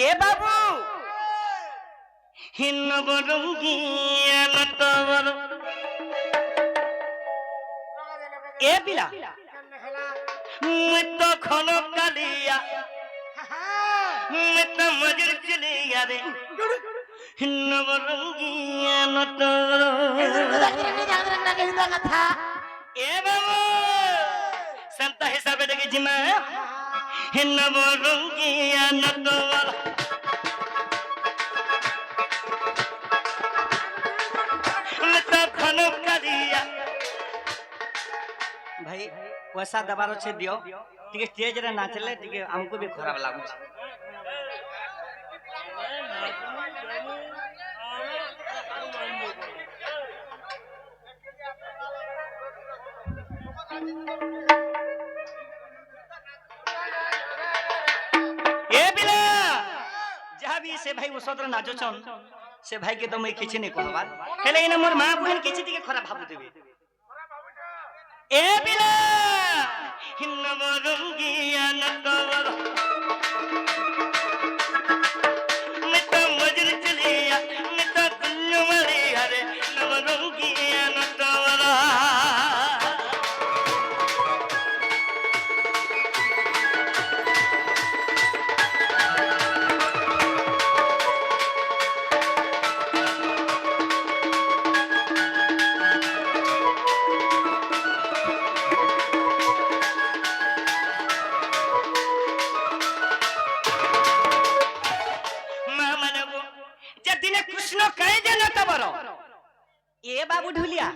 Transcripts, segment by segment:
এ বাবু হিন্ন বরঙ্গি আনতবর এ পিলা মত খন কালিয়া মত মজুর চলিয়া রে হিন্ন বরঙ্গি আনতবর এ বাবু সন্ত হিসাবে দেখি জিমা হিন্ন বরঙ্গি আনতবর भाई पैसा दबार अच्छे दियो टिके स्टेज रे नाचले टिके हमको भी खराब लागु ए बिला जहां भी से भाई उसत्र नाचो छन से भाई के तो मैं किछि नै कहबा हेले इन मोर मां बहन किछि टिके खराब भाबु देबे ए बिला हिन्न बरंगी अनतवर मित मजर चलिया मित कुल्लू मरी हरे नवरंगी अनतवर ए बाबू ढुलिया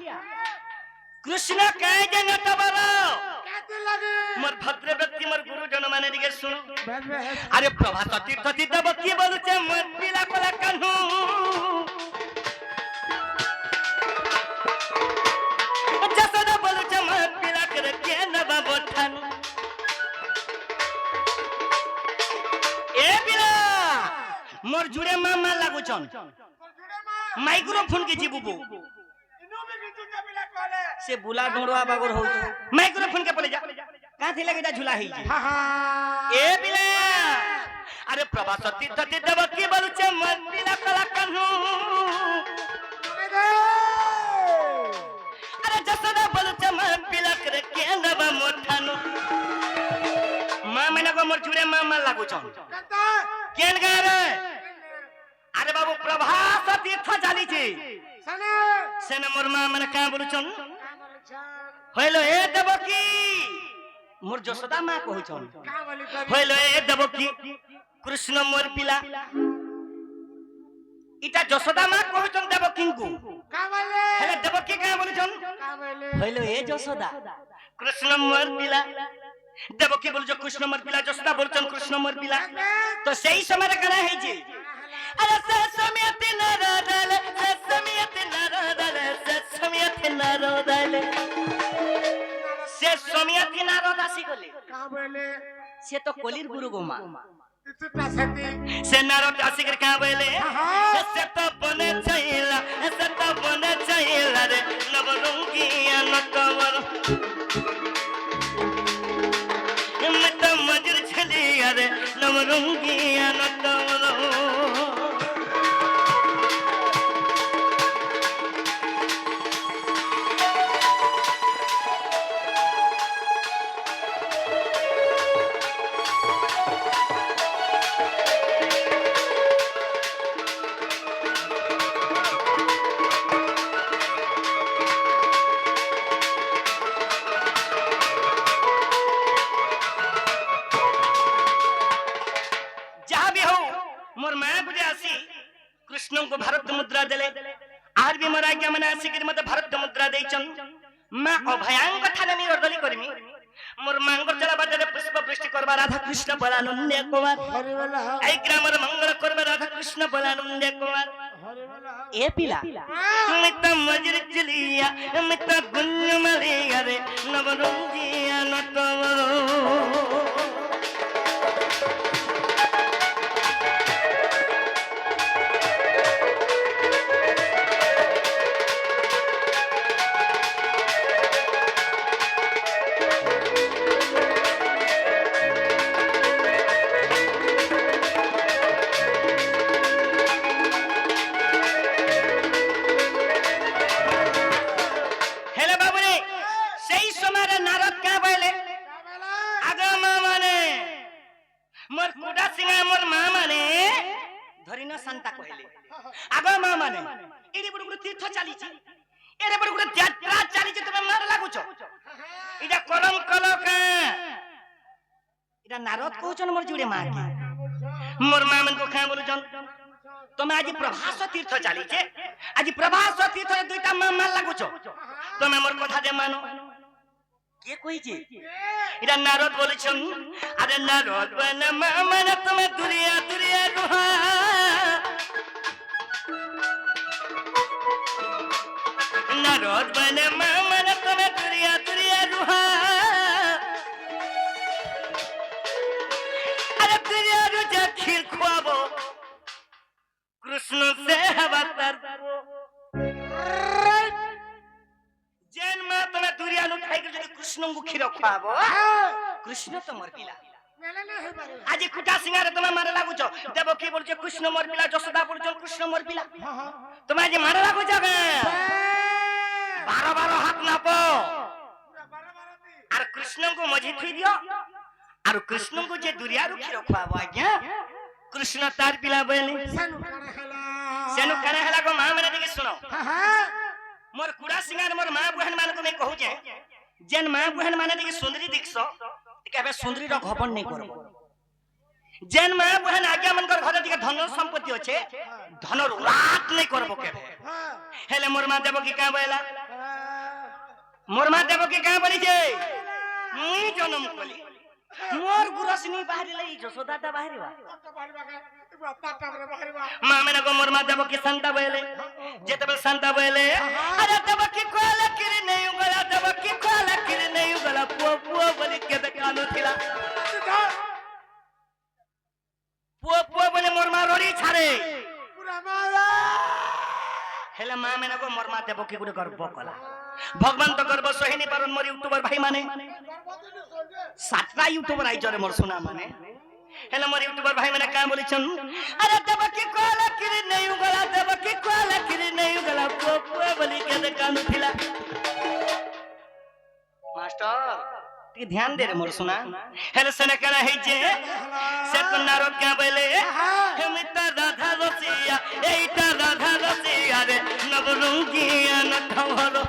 कृष्ण कहे जे न तबरो कहते लगे मोर भद्र व्यक्ति मोर गुरु जन माने दिगे सुन अरे प्रभात तीर्थ तीर्थ बकी बोलुचे मोर पिला कोला कान्हू जसदा बोलुचे मोर पिला करे के न बाबू ठान ए पिला मोर जुड़े मामा लागु छन माइक्रोफोन के जीबू से बुला डोड़वा बागर हो माइक्रोफोन के पले जा का थी लगे जा झूला ही ए बिला अरे प्रभात तीर्थ तीर्थ बकी बोलुचे मन बिला कला कान्हू अरे जसदा बोलुचे मन बिला करे के नबा मोठानु मां मैंने को मोर जुड़े मामा लागु छन केन गा रे अरे बाबू प्रभात तीर्थ चाली छी सने सेन मोर मां मैंने का बोलु छन होइलो ए देवकी मोर जसोदा मां कहू छन होइलो ए देवकी कृष्ण मोर पिला इटा जसोदा मां कहू छन देवकी को का बोले हेले देवकी का बोलु छन का बोले होइलो ए जसोदा कृष्ण मोर पिला देवकी बोलु जो कृष्ण मोर पिला जसोदा बोलु छन कृष्ण मोर पिला तो सही समय रे कना है जी अरे ससमियत नरदल ससमियत नरदल ससमियत नरदल से समियत नरदासी गले का बोले से तो कलिर गुरु गोमा इतना सती से नरदासी कर का बोले से तो बने चाहिला रे नवरंगी अनकवर मत मजर छली रे नवरंगी अनकवर कृष्ण को भारत मुद्रा देले आर भी मोर आज्ञा माने आसी कि मते भारत मुद्रा देइचन मां अभयांग थाने नि अर्दली करमी मोर मांगर चला बाटे पुष्प वृष्टि करबा राधा कृष्ण बलानंदे कुमार हरि बोला आई ग्रामर मंगल करबा राधा कृष्ण बलानंदे कुमार हरि बोला ए पिला मित मजर चलिया मित गुल्ल मरिया रे नवरंगिया नतवरो मोर कुडा सिंगा मोर मां माने धरिन शांता कहले आगो मां माने एडी बड़ गुड तीर्थ चली छी एरे बड़ गुड यात्रा चली छी तमे मार लागुछ इडा कलम कलका इडा नारद कहउछन मोर जुड़े मां के मोर मां मन को खा बोलुछन तमे आज प्रभास तीर्थ चली छे आज प्रभास तीर्थ दुईटा मां मार लागुछ तमे मोर कथा दे मानो के কইছে এটা নারদ বলেছেন আরে নারদ বলে মানে তুমি দুনিয়া দুনিয়া রুহা নারদ বলে মানে তুমি দুনিয়া দুনিয়া রুহা আরে দুনিয়া রুজা ক্ষীর খাবো কৃষ্ণ সে অবতার जेन मां तमे दुरिया नु खाइ के जदी कृष्ण को खीर खाबो कृष्ण तो मोर पिला मेले ना है बारे आज कुटा सिंगारे तमे मारे लागु छ देबो की बोल छ कृष्ण मोर पिला जसोदा बोल छ कृष्ण मोर पिला हां हां तमे आज मारे लागु छ बे 12 हाथ नापो पूरा 12 दी और कृष्ण को मझी थई दियो और कृष्ण को जे दुरिया रु खीर खाबो आज्ञा कृष्ण तार पिला बोले सेनु कने हला को मां माने देखि सुनो हां हां मोर कुड़ा सिंगार मोर मां बहन मान को मैं कहू जे जेन मां बहन माने देखि सुंदरी दिखसो केबे सुंदरी रो घपन नहीं करबो जेन मां बहन आज्ञा मन कर घरे दिके धन संपत्ति होछे धन रात नहीं करबो केबे हां हेले मोर मां देबो की का बोला मोर मां देबो की का बोली जे मुई जन्म कोली मोर गुरसनी बाहरी लई जसोदाटा बाहरी बा तो बाहर बागे ताटा रे बाहर बा मां मैंने को मोर मां देबो की संता बोले जेतबे संता बोले अरे देबो की कोला किरी नहीं उगला देबो की कोला किरी नहीं उगला पुओ पुओ बोली के कानो थिला पुओ पुओ बोले मोर मां रोड़ी छाड़े पूरा माया हेले मां मैंने को मोर मां देबो की गुड गर्व कला भगवान तो गर्व सही नहीं पारन मोर यूट्यूबर भाई माने सातटा यूट्यूबर आई जरे मोर सुना माने हेले मोर यूट्यूबर भाई मैंने का बोली छन अरे देबो की कोला किरी नहीं उगला देबो की कोला किरी नहीं उगला पुओ पुओ बोली के कानो थिला मास्टर ती ध्यान दे रे मोर सुना हेले सने करा है जे से तो नारद क्या बोले हम त राधा रसिया एटा राधा रसिया रे नवरंगिया न खवरो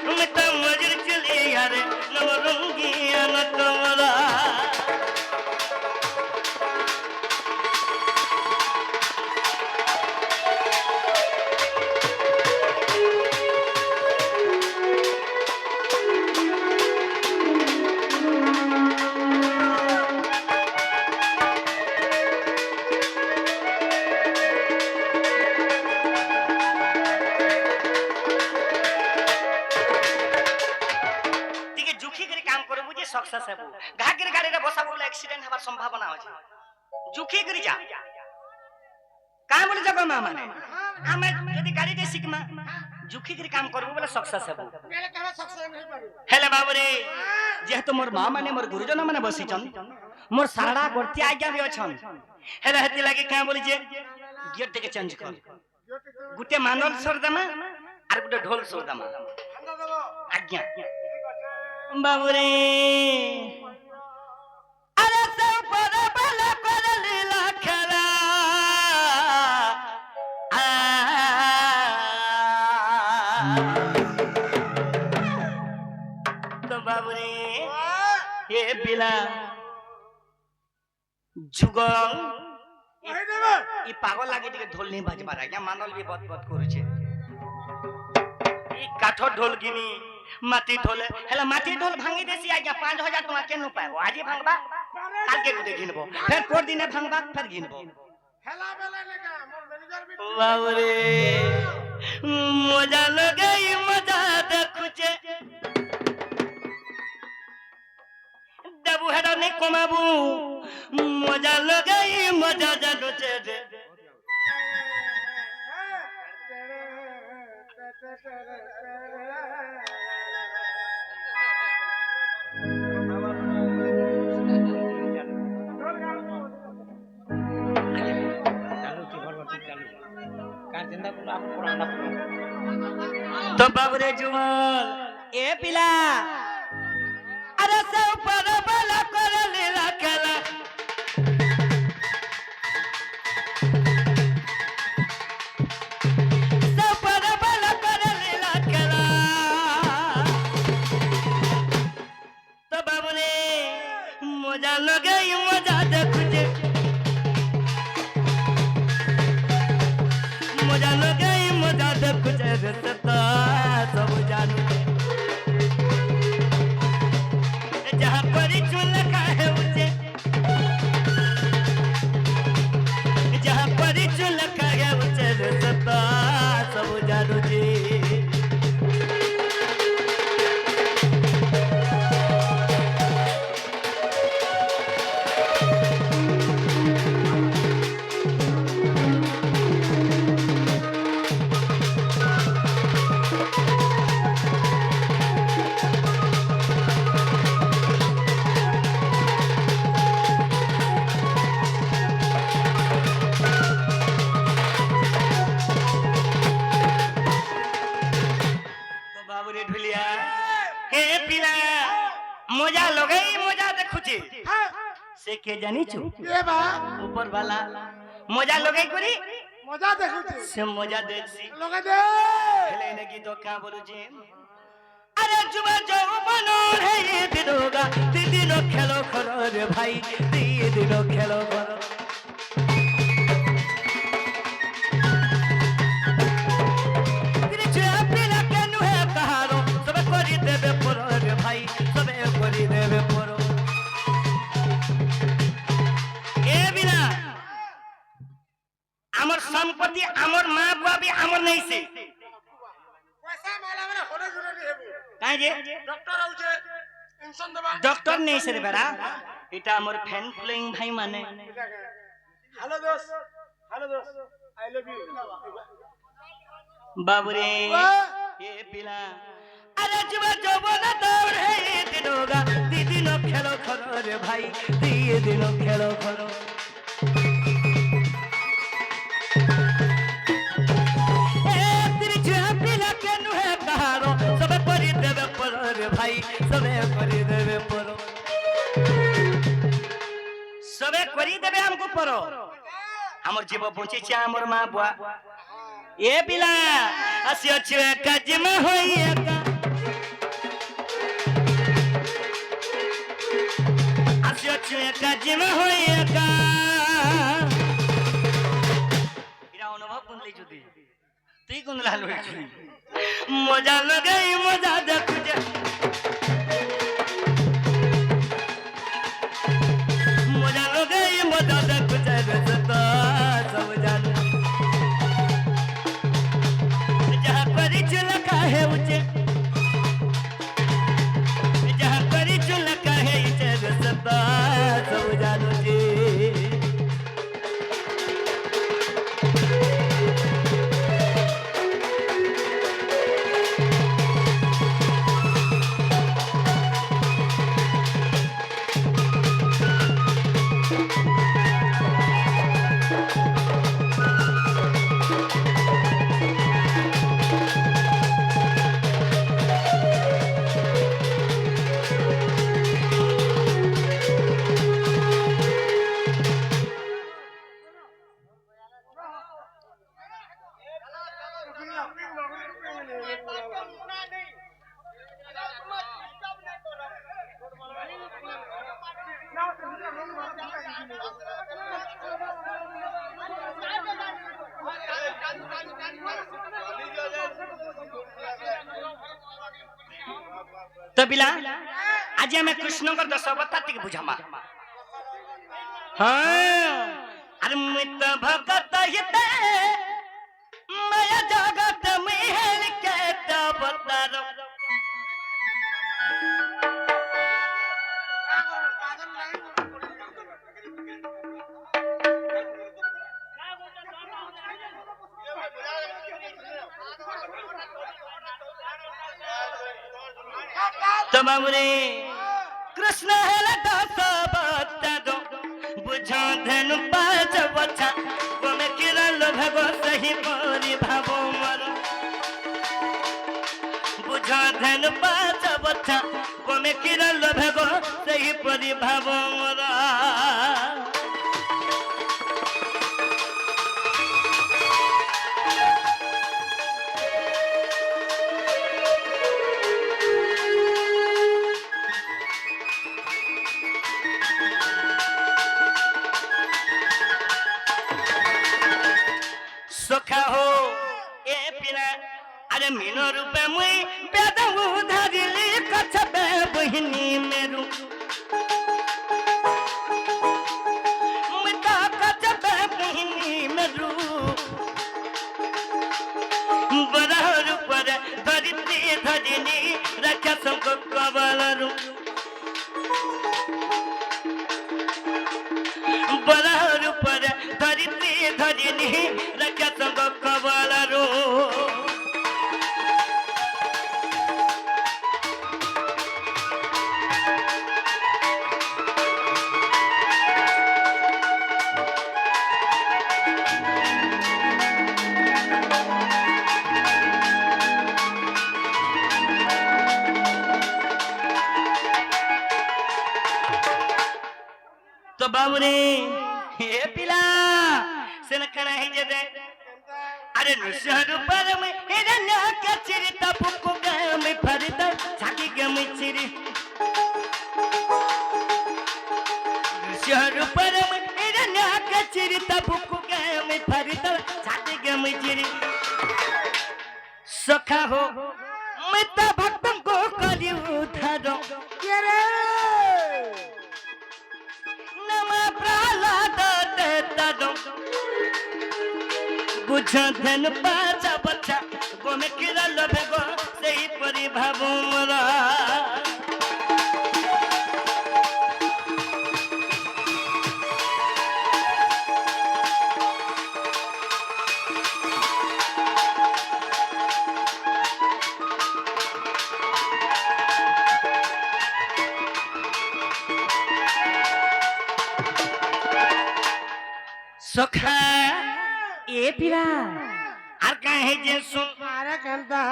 हम त मजर चली रे नवरंगिया न खवरो सक्सेस हेबो घागिर गाड़ी रे बसा बोले एक्सीडेंट हबार संभावना होছে जुखी करी जा का बोले जगह मां माने हमें यदि गाड़ी दे सिकमा जुखी करी काम करबो बोले सक्सेस हेबो मेले कबे सक्सेस नहीं पारी हेले बाबू रे जेहेतु मोर मां माने मोर गुरुजन माने बसिचन मोर सारा करती आज्ञा भी अछन हेले हेती लागे का बोली जे गेट के चेंज कर गुटे मानल सरदमा और गुटे ढोल सरदमा आज्ञा बाबू रे अरे सब पर बल कर लीला खेला तो बाबू रे ये बिला जुगल ई पागल लागे टिके ढोल नहीं बाजबा आज्ञा मानल भी बहुत बहुत करूछे ई काठ ढोल गिनी माटी ढोल हेला माटी ढोल भांगी देसी आज्ञा 5000 टका केनु पाबो आजी भांगबा काल के गुदे घिनबो फिर कोर दिने भांगबा फिर घिनबो हेला बेला लेगा मोर मैनेजर भी बाबू रे मजा लगई मजा देखुचे देबू हेडा नहीं कमाबू मजा लगई मजा जानुचे रे तो बाबरे जुमल ए पिला अरे सब पर बल मजा लगे मजा देखुचे मजा लगे मजा देखुचे रे सता सब जानू जहाँ पर चुन लगा है उचे जहाँ पर चुन लगा है उचे रे सता सब जानू जी मजा लगे मजा देखुचे से के जानी छु ए बा ऊपर वाला मजा लगे करी मजा देखुचे से मजा देखसी लगे दे हेले ने गीत का बोलू जे अरे जुबा जौवन रे ये दिनोगा दिनो खेलो करो रे भाई दिनो खेलो करो तिरछे पिला केनु है कहारो सब करी देबे परो रे भाई सब करी देबे परो ए बिना हमर संपत्ति हमर मां बाप भी हमर नहीं से पैसा माला माने होने जरूरी हेबो काहे जे डॉक्टर आउचे इंजेक्शन देबा डॉक्टर नहीं से रे बेटा इटा हमर फैन फॉलोइंग भाई माने हेलो दोस्त आई लव यू बाबूरे ये पिला अरे जुबा जौवन दौड़ है ये दिनोगा दिनो खेलो करो रे भाई दिनो खेलो करो ए तिरछे पिला केनु है कहारो सब करी देबे परो रे भाई सबे करी देबे परो सबे करी देबे हमको परो हमर जीव बचे छे हमर मां बुआ ए पिला आसियो छे काज में होइए का आसियो छे काज में होइए का इरा अनुभव कोन ले जुदी তুই কোন লাল হইছিস মজা লাগে মজা দেখুছে মজা লাগে মজা দেখুছে রে সতা সব জানো जहाँ करी चलका है उचे जहाँ करी चलका है इचे रे सता सब जानो जी तो बिला आज हमें कृष्ण को दशावतार टिक बुझामा हाँ अरे मित भगत हिते माया जगत महल के अवतार तो मामूले कृष्ण है दशावतार बुझा धन पाँच बच्चा गोमे किरण भगो सही परी भावो मर बुझा धन पाँच बच्चा गोमे किरण भगो सही परी भावो मर सखा हो ए पिला अरे मीनो रूपे मुई बेदऊ धरिली कछबे बहिनी मेरू मुता कछबे बहिनी मेरू बरहर पर धरिती धरिनी रक्षा संग कबलरू बरहर पर धरिती धरिनी रक्षा संग कबलरू तो बाबूरे हे पिला सेन कणा हे जदे अरे नशहर पर में हिरण्य के चिरिता पुको गए में फरदा झाकी के में चिरी नशहर पर में हिरण्य के चिरिता पुको गए में फरदा झाकी के में चिरी सखा हो मैं तो भक्तों को कली उधारो के रे बुझ धन बाजा बच्चा गो में किरा लभे गो सही परी भाबो मोरा सखा ए पिला आर काहे जे सुन अरे कहता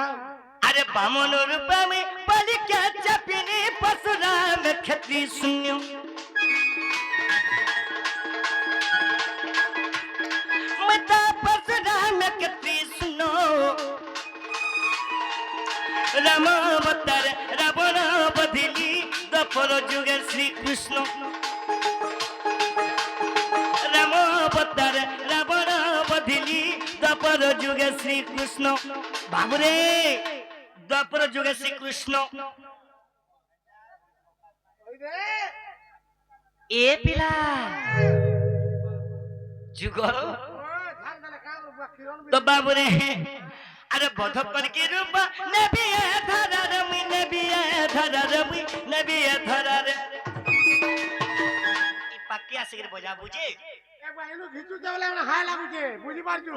अरे बामन रूपा में बलि क्या चपिनी पसुरा में खत्री सुन्यो मता पसुरा में खत्री सुनो राम अवतार रावण बधिली द्वापर जुगे श्री कृष्ण राम अवतार रावण बधिली द्वापर जुगे श्री कृष्ण बाबुरे द्वापर जुगे श्री कृष्ण ए पिला जुगो तो बाबुरे अरे बध कर के रूप नबी धरा रमी नबी धरा रमी नबी धरा रे ई पक्की आसिर बजा बुझे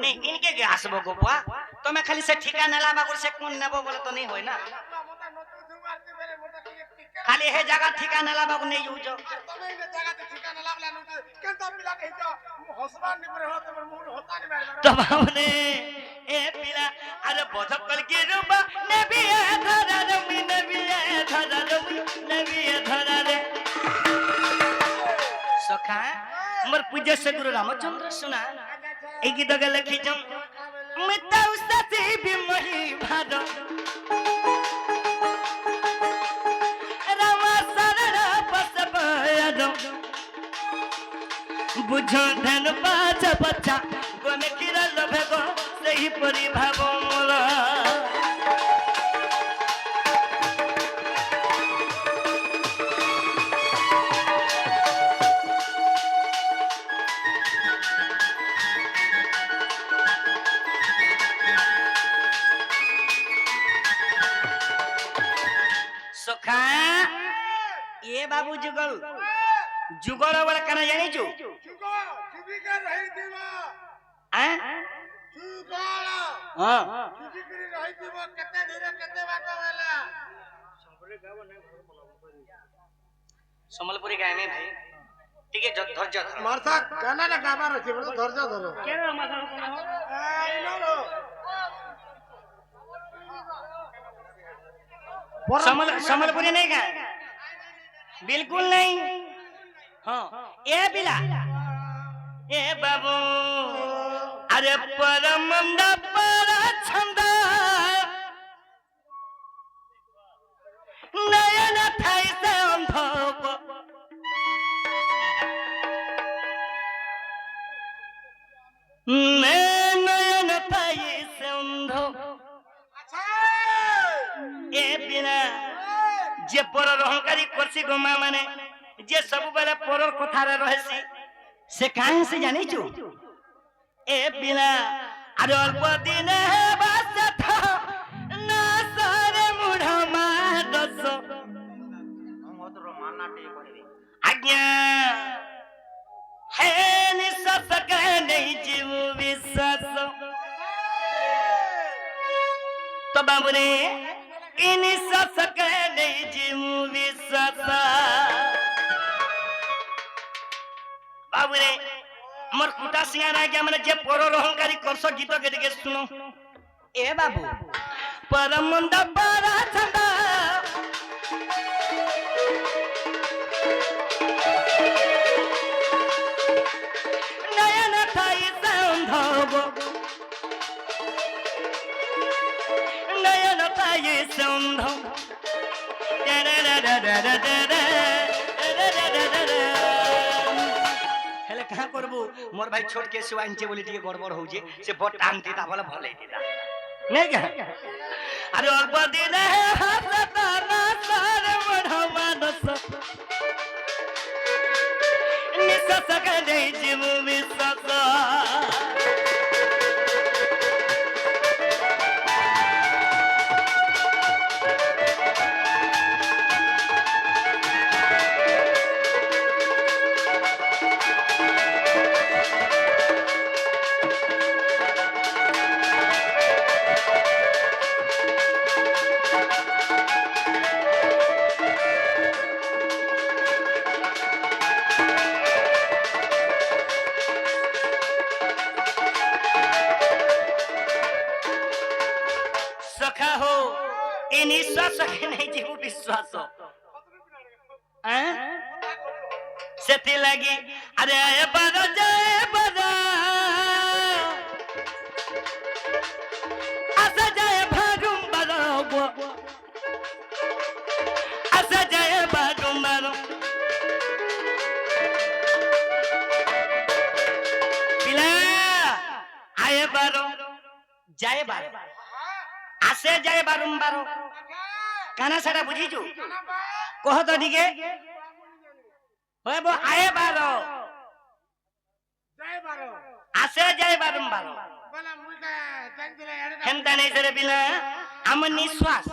नहीं इनके के आसबो गोपा तो मैं खाली से ठिकाना लाबा कर से कोन नेबो बोले तो नहीं होय ना खाली हे जगह ठिकाना लाबा को नहीं यूज तो हमने ए पिला अरे बध कर के रूप नबी धरा रमी नबी धरा रमी नबी धरा रे सखा मोर पूज्य से गुरु रामचंद्र सुना एक गीत के लिखी जम मिता उस्ताती भी मही भाद रामा सारा बसबयद बुझ धन बाज बच्चा गोमे किरा लभे गो सही परि भाव मोर सखा ये बाबू जुगल जुगल वाला कना जानी छु हैं हां समलपुरी गाय में भाई ठीक है धैर्य धर मारसा गाना ना गाबार अछि बोलो धैर्य धरो केना माथा कोन हो समलपुरी नहीं गाय बिल्कुल नहीं हाँ ए बिला ए बाबू अरे परम पर छंद नयन थाई से अंधप नयन कसी गो माँ माने जे सब बेले परर कथा रे रहसी से काहे से जानी छु ए बिना अरे अल्प दिन बस था ना सारे मुढ़ा दस आज्ञा है निश्वास का नहीं जीव विश्वास तो बाबू ने इन निश्वास का नहीं जीव विश्वास बाबू ने मोर कुटा सिंगार आ गया मैंने जे परर अहंकारी करस गीत गे के सुनो ए बाबू परम मंद पारा छंदा नयन थाई संधव नयन थाई संधव हेले कहाँ करबू मोर भाई छोट के सिवा इंचे बोली टिके गड़बड़ हो जे से बट टांगती ता बोले भले दीदा नहीं क्या अरे अल्प दिन है हसता ना सार बढ़वा दस निश्वास का नहीं जीव विश्वास सखा हो इन निश्वास के नहीं जीव विश्वास सेती लगी अरे आए बड़ा जाए बड़ा आसा जाए भागुम बड़ा आसा जाए भागुम बड़ा पिला आए बारो जाए बारो आसे जाए बारंबार काना सारा बुझीचु कह तो ठीक है वो आए बारो आसे जाए बारंबार हेंता नहीं सरे बिना आम निश्वास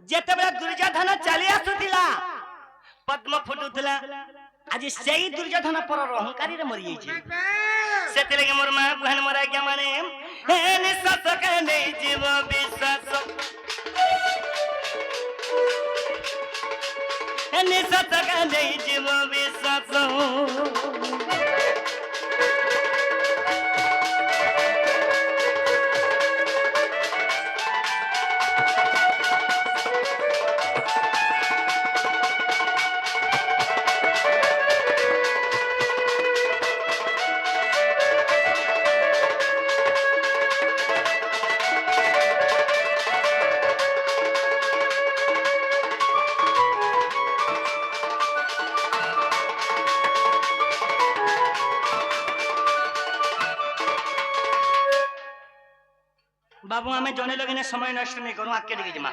जेते बेला दुर्योधन चली आसुतिला पद्म फुटुतला आज सेई दुर्योधन पर अहंकारी रे मरि जाई सेते लगे मोर मां बहन मरा गया माने हे निश्वास का नहीं जीव विश्वास हे निश्वास का नहीं जीव विश्वास बाबू हमें जने लगे ने समय नष्ट नहीं करूं आके दिखे जमा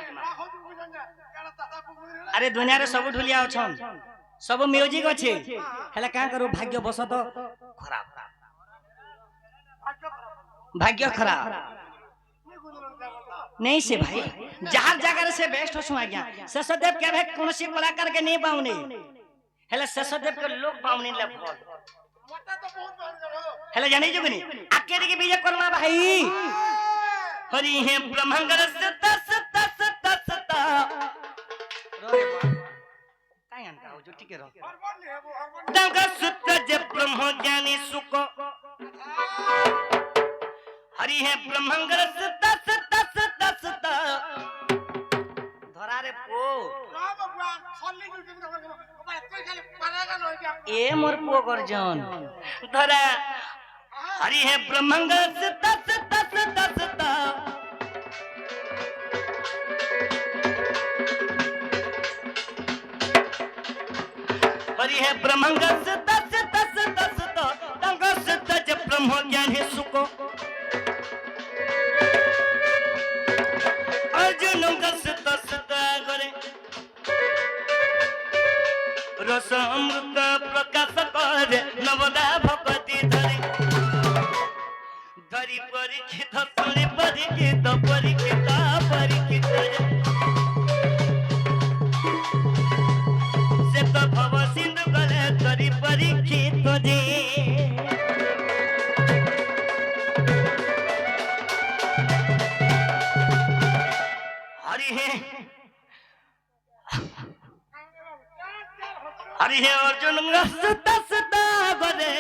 अरे दुनिया रे सब ढुलिया अछन सब म्यूजिक अछि हेला का करू भाग्य बस तो खराब भाग्य खराब नहीं से भाई जहार जगह से बेस्ट हो आज्ञा शेषदेव के भाई कोनसी कलाकार के नहीं पाउनी हेला शेषदेव के लोग पाउनी ले भल हेला जानि जबनी आके दिखे विजय कर्मा भाई हरि हे ब्रह्मंगर सता सता सता सता रे काय अंता हो जो ठीक है रो दंग सुत जे ब्रह्म ज्ञानी सुख हरि हे ब्रह्मंगर सता सता सता सता धरा रे पो ए मोर पो गर्जन धरा हरि हे ब्रह्मंगर सता सता सता सता हरि हे ब्रह्मंगर सता सता सता सता दंग सता जे ब्रह्म ज्ञान है सुको अर्जुन का सता सता करे रस अमृत प्रकाश करे नवदा भगवती धरी धरी परीक्षित सुनी परीक्षित परीक्षित परीक्षित से तो भव सिंधु गले धरी परीक्षित जे हरि हे अर्जुन सुता सुता गले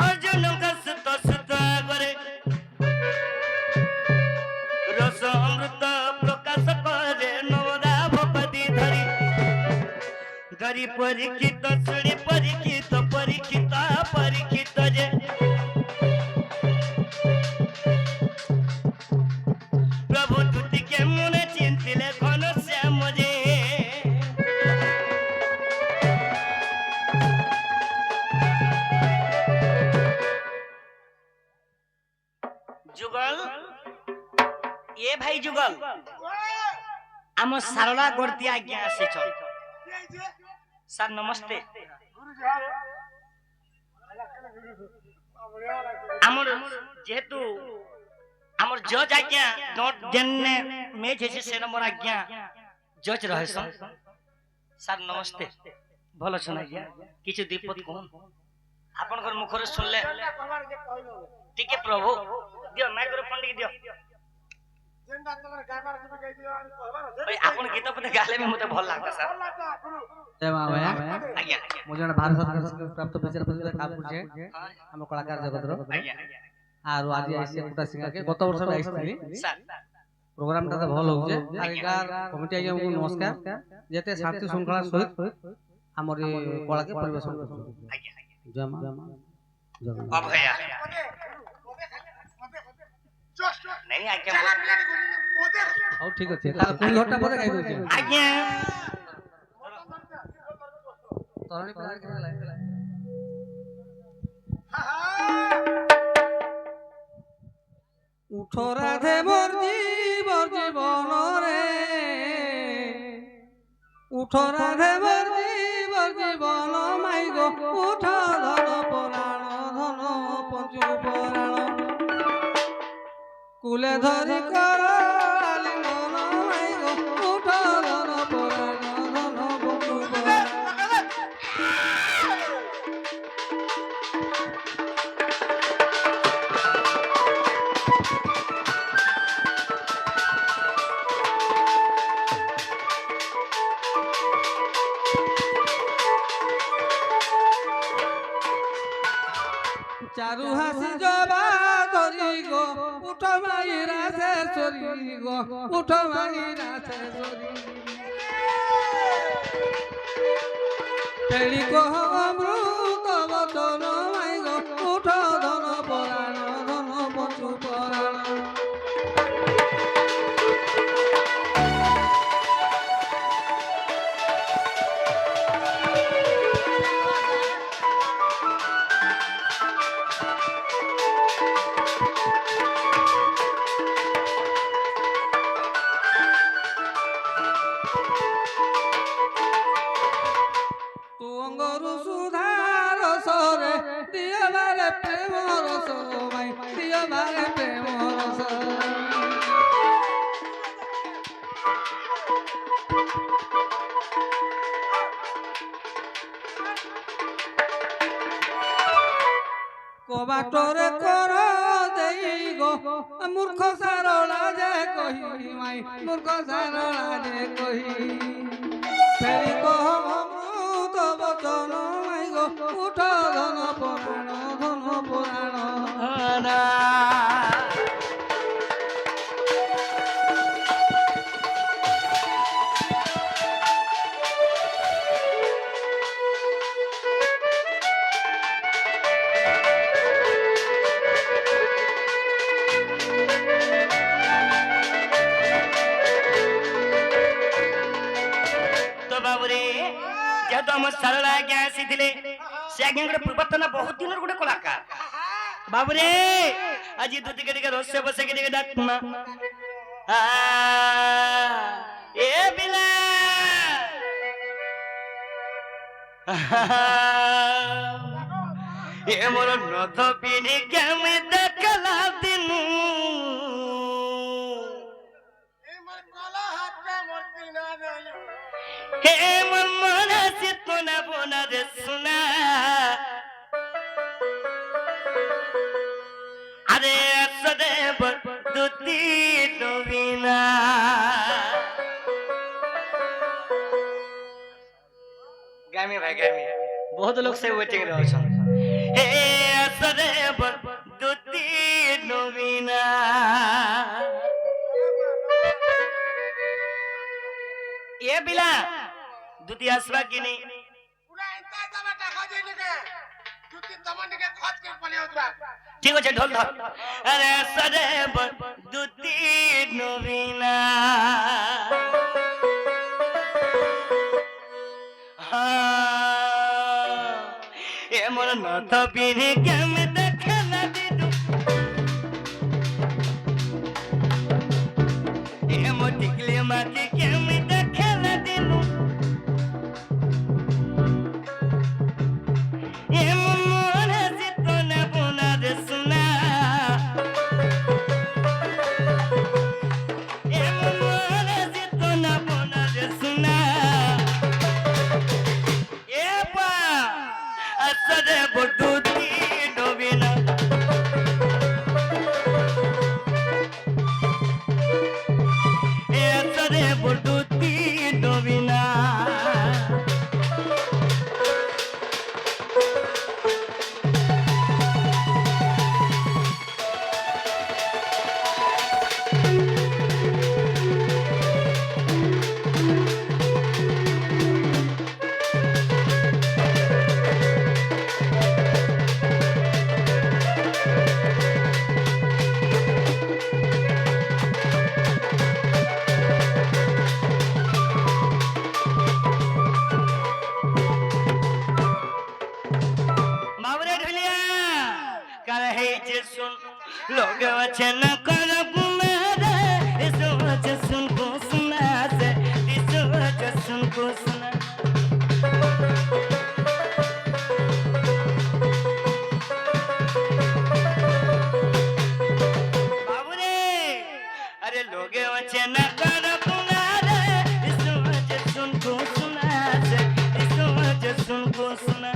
अर्जुन सुता सुता गले रस अमृत प्रकाश करे नवदा भगवती धरी धरी परीक्षित सुनी परीक्षित परीक्षित परीक्षित जे प्रभु तुति के मुने चिंतिले घन श्याम जे जुगल ये भाई जुगल आम सारला गड़ती आज्ञा आसी सर नमस्ते आमर जेहेतु आमर जज आज्ञा नोट जन्ने मेज है से नंबर आज्ञा जज रहे सर नमस्ते भलो सुना आज्ञा किछु दीपत कोन आपन घर मुख रे सुनले टिके प्रभु दियो माइक्रोफोन टिके दियो जेंदा तमर गाबार सब कह दियो आणि कहबार है भाई आपन गीत पते गाले में मते भल लागता सर जय मां भैया आज्ञा मुझे भारत सरकार प्राप्त विचारपति काम करछे हम कलाकार जगत रो आज्ञा आरो आज आइसे कुटा सिंगा के गत वर्ष आइसली सर प्रोग्राम ता भल हो जे आगार कमिटी आज्ञा को नमस्कार जेते शांति श्रृंखला सहित हमर कला के परिवेशन करछो आज्ञा जय मां अब भैया जस्ट नहीं आज्ञा चला पिला ओदे और ठीक अछि तार कोन घटना पते गाइ दोछे आज्ञा तरणी प्रधान के लाइन उठो राधे मोर जीवन रे उठो राधे मोर जीवन माई गो उठ धन पुराण धन पंचु पुराण कुले धरी कर आलिंगन माई गो उठ धन पुराण धन पंचु पुराण चारु हासी जबा धरी गो उठ माईरा से चोरी गो उठ माईरा से चोरी पेड़ी को अमृत बचन माई गो उठ धन पुराण धन पंचु पुराण बाटरे कर देई गो मूर्ख सारला जे कही माई मूर्ख सारला जे कही फेरी कह अमृत बचन माई गो उठ धन पुराण सरला आज्ञा आसीथिले से आज्ञा गोटे पूर्वतन बहुत दिन गोटे कलाकार बाबू रे आज तू टिके टिके रोसे बसे के टिके डाकमा এ বিলা এ মোর নথ পিনি কেমে দেখলা দিনু এই মোর কলা হাতটা মোর তিনা রইল হে মোর মনে চিতনা বোনা রে সোনা আরে সদেব দুতি নবীনা गामी भाई गामी बहुत लोग से वेटिंग रहो छन हे असरे दुती नवीना ये बिला दुती असवा किनी পুরা ইনতা যাবা টাকা দিয়ে নিকে তুই তোমার নিকে খত করে পলে উঠবা ठीक আছে ঢোল ধর अरे असरे दुती नवीना ए मोर नथ पिने केम देखला दिनु ए मोर टिकले माके केम देखला दिनु ए मोर जितना बुना रे सुना ए मोर जितना बुना रे सुना असरे बडुती नवीना ए असरे बडुती नवीना बाबरे ढुलिया कर है जे सुन लोग वचन कर बुमारे इस वचन सुन को सुना से इस वचन सुन को सुना बाबरे अरे लोग वचन कर बुमारे इस वचन सुन को सुना से इस वचन सुन को सुना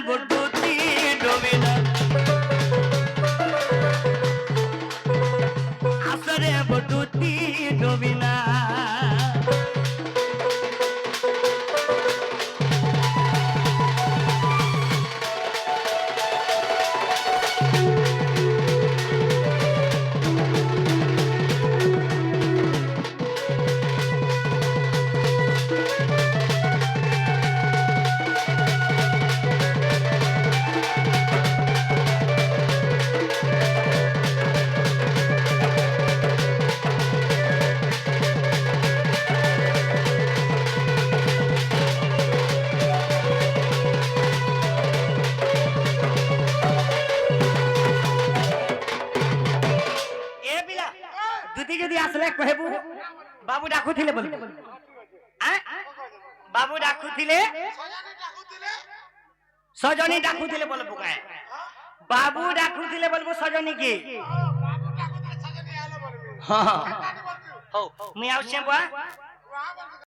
बडुती डोबिना असरे बडुती डोबिना দুটি যদি আসলে কহেবু বাবু ডাকুଥିଲେ বলবো বাবু ডাকুଥିଲେ সজানি ডাকুতিলে সজনী ডাকুଥିଲେ বলবো কায় বাবু ডাকুଥିଲେ বলবো সজনী কি বাবু ডাকুতিলে সজানি আলো বলবি হ্যাঁ কাটি বলবি হও মুই আউছে বুয়া ওয়া বলবি